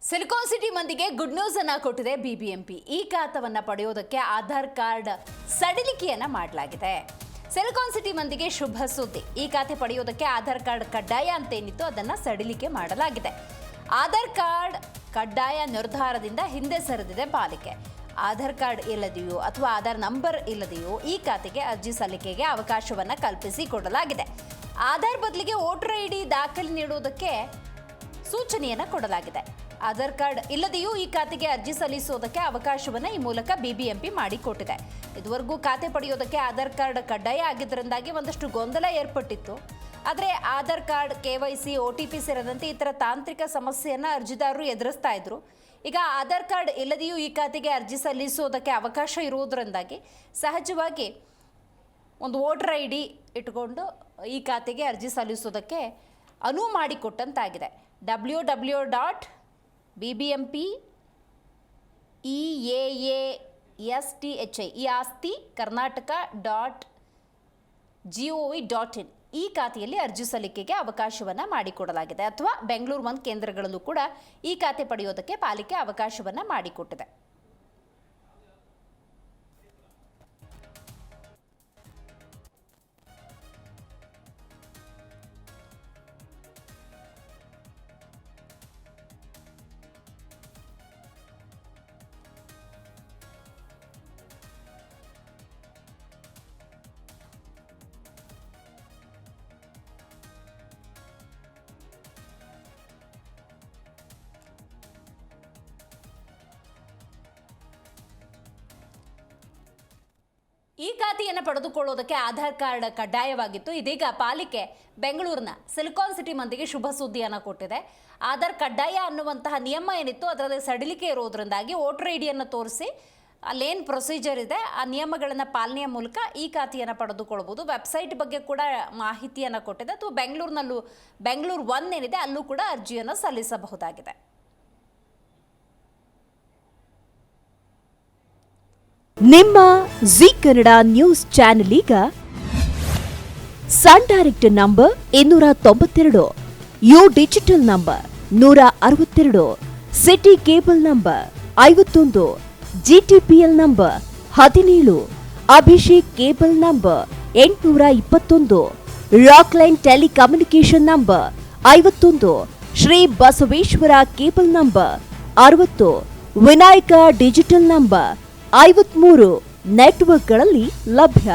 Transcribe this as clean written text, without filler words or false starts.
Silicon city ಮಂದಿಗೆ good news ಅನ್ನ ಕೊಟ್ಟಿದೆ ಬಿಬಿಎಂಪಿ. ಈ ಖಾತವನ್ನ ಪಡೆಯೋದಕ್ಕೆ ಆಧಾರ್ ಕಾರ್ಡ್ ಸಡಿಲಿಕೆಯನ್ನ ಮಾಡಲಾಗಿದೆ. ಸಿಲಿಕಾನ್ ಸಿಟಿ ಮಂದಿಗೆ ಶುಭ ಸುದ್ದಿ. ಈ ಖಾತೆ ಪಡೆಯೋದಕ್ಕೆ ಆಧಾರ್ ಕಾರ್ಡ್ ಕಡ್ಡಾಯ ಅಂತೇನಿತ್ತು ಅದನ್ನ ಸಡಿಲಿಕೆ ಮಾಡಲಾಗಿದೆ. ಆಧಾರ್ ಕಾರ್ಡ್ ಕಡ್ಡಾಯ ನಿರ್ಧಾರದಿಂದ ಹಿಂದೆ ಸರಿದಿದೆ ಪಾಲಿಕೆ. ಆಧಾರ್ ಕಾರ್ಡ್ ಇಲ್ಲದೆಯೋ ಅಥವಾ ಆಧಾರ್ ನಂಬರ್ ಇಲ್ಲದೆಯೋ ಈ ಖಾತೆಗೆ ಅರ್ಜಿ ಸಲ್ಲಿಕೆಗೆ ಅವಕಾಶವನ್ನ ಕಲ್ಪಿಸಿಕೊಡಲಾಗಿದೆ. ಆಧಾರ್ ಬದಲಿಗೆ ವೋಟರ್ ಐಡಿ ದಾಖಲೆ ನೀಡುವುದಕ್ಕೆ ಸೂಚನೆಯನ್ನ ಕೊಡಲಾಗಿದೆ. ಆಧಾರ್ ಕಾರ್ಡ್ ಇಲ್ಲದೆಯೂ ಈ ಖಾತೆಗೆ ಅರ್ಜಿ ಸಲ್ಲಿಸುವುದಕ್ಕೆ ಅವಕಾಶವನ್ನು ಈ ಮೂಲಕ ಬಿಬಿಎಂಪಿ ಮಾಡಿಕೊಟ್ಟಿದೆ. ಇದುವರೆಗೂ ಖಾತೆ ಪಡೆಯೋದಕ್ಕೆ ಆಧಾರ್ ಕಾರ್ಡ್ ಕಡ್ಡಾಯ ಆಗಿದ್ದರಿಂದಾಗಿ ಒಂದಷ್ಟು ಗೊಂದಲ ಏರ್ಪಟ್ಟಿತ್ತು. ಆದರೆ ಆಧಾರ್ ಕಾರ್ಡ್, ಕೆವೈಸಿ, OTP ಸೇರಿದಂತೆ ಇತರ ತಾಂತ್ರಿಕ ಸಮಸ್ಯೆಯನ್ನು ಅರ್ಜಿದಾರರು ಎದುರಿಸ್ತಾ ಇದ್ರು. ಈಗ ಆಧಾರ್ ಕಾರ್ಡ್ ಇಲ್ಲದೆಯೂ ಈ ಖಾತೆಗೆ ಅರ್ಜಿ ಸಲ್ಲಿಸುವುದಕ್ಕೆ ಅವಕಾಶ ಇರುವುದರಿಂದಾಗಿ ಸಹಜವಾಗಿ ಒಂದು ವೋಟರ್ ID ಇಟ್ಕೊಂಡು ಈ ಖಾತೆಗೆ ಅರ್ಜಿ ಸಲ್ಲಿಸೋದಕ್ಕೆ ಅನುವು ಮಾಡಿಕೊಟ್ಟಂತಾಗಿದೆ. www.bbmp.easthi ಈ ಖಾತೆಯಲ್ಲಿ ಅರ್ಜಿ ಸಲ್ಲಿಕೆಗೆ ಅವಕಾಶವನ್ನು ಮಾಡಿಕೊಡಲಾಗಿದೆ. ಅಥವಾ ಬೆಂಗಳೂರು 1 ಕೇಂದ್ರಗಳಲ್ಲೂ ಕೂಡ ಈ ಖಾತೆ ಪಡೆಯೋದಕ್ಕೆ ಪಾಲಿಕೆ ಅವಕಾಶವನ್ನು ಮಾಡಿಕೊಟ್ಟಿದೆ. ಈ ಖಾತೆಯನ್ನು ಪಡೆದುಕೊಳ್ಳೋದಕ್ಕೆ ಆಧಾರ್ ಕಾರ್ಡ್ ಕಡ್ಡಾಯವಾಗಿತ್ತು. ಇದೀಗ ಪಾಲಿಕೆ ಬೆಂಗಳೂರಿನ ಸಿಲಿಕಾನ್ ಸಿಟಿ ಮಂದಿಗೆ ಶುಭ ಸುದ್ದಿಯನ್ನು ಕೊಟ್ಟಿದೆ. ಆಧಾರ್ ಕಡ್ಡಾಯ ಅನ್ನುವಂತಹ ನಿಯಮ ಏನಿತ್ತು ಅದರಲ್ಲಿ ಸಡಿಲಿಕೆ ಇರೋದ್ರಿಂದಾಗಿ ವೋಟರ್ ಐಡಿಯನ್ನು ತೋರಿಸಿ ಅಲ್ಲೇನು ಪ್ರೊಸೀಜರ್ ಇದೆ ಆ ನಿಯಮಗಳನ್ನು ಪಾಲನೆಯ ಮೂಲಕ ಈ ಖಾತೆಯನ್ನು ಪಡೆದುಕೊಳ್ಬೋದು. ವೆಬ್ಸೈಟ್ ಬಗ್ಗೆ ಕೂಡ ಮಾಹಿತಿಯನ್ನು ಕೊಟ್ಟಿದೆ. ಅಥವಾ ಬೆಂಗಳೂರು 1 ಏನಿದೆ ಅಲ್ಲೂ ಕೂಡ ಅರ್ಜಿಯನ್ನು ಸಲ್ಲಿಸಬಹುದಾಗಿದೆ. ನಿಮ್ಮ ಜಿ ಕನ್ನಡ ನ್ಯೂಸ್ ಚಾನೆಲ್ ಈಗ Sun Direct number 292, U Digital number 162, City Cable number 51, GTPL number 17, Abhishek cable number 821, Rock Line telecommunication number 51, Shri Basaveshwara cable number 60, Vinayaka digital number 53 ನೆಟ್ವರ್ಕ್ಗಳಲ್ಲಿ ಲಭ್ಯ.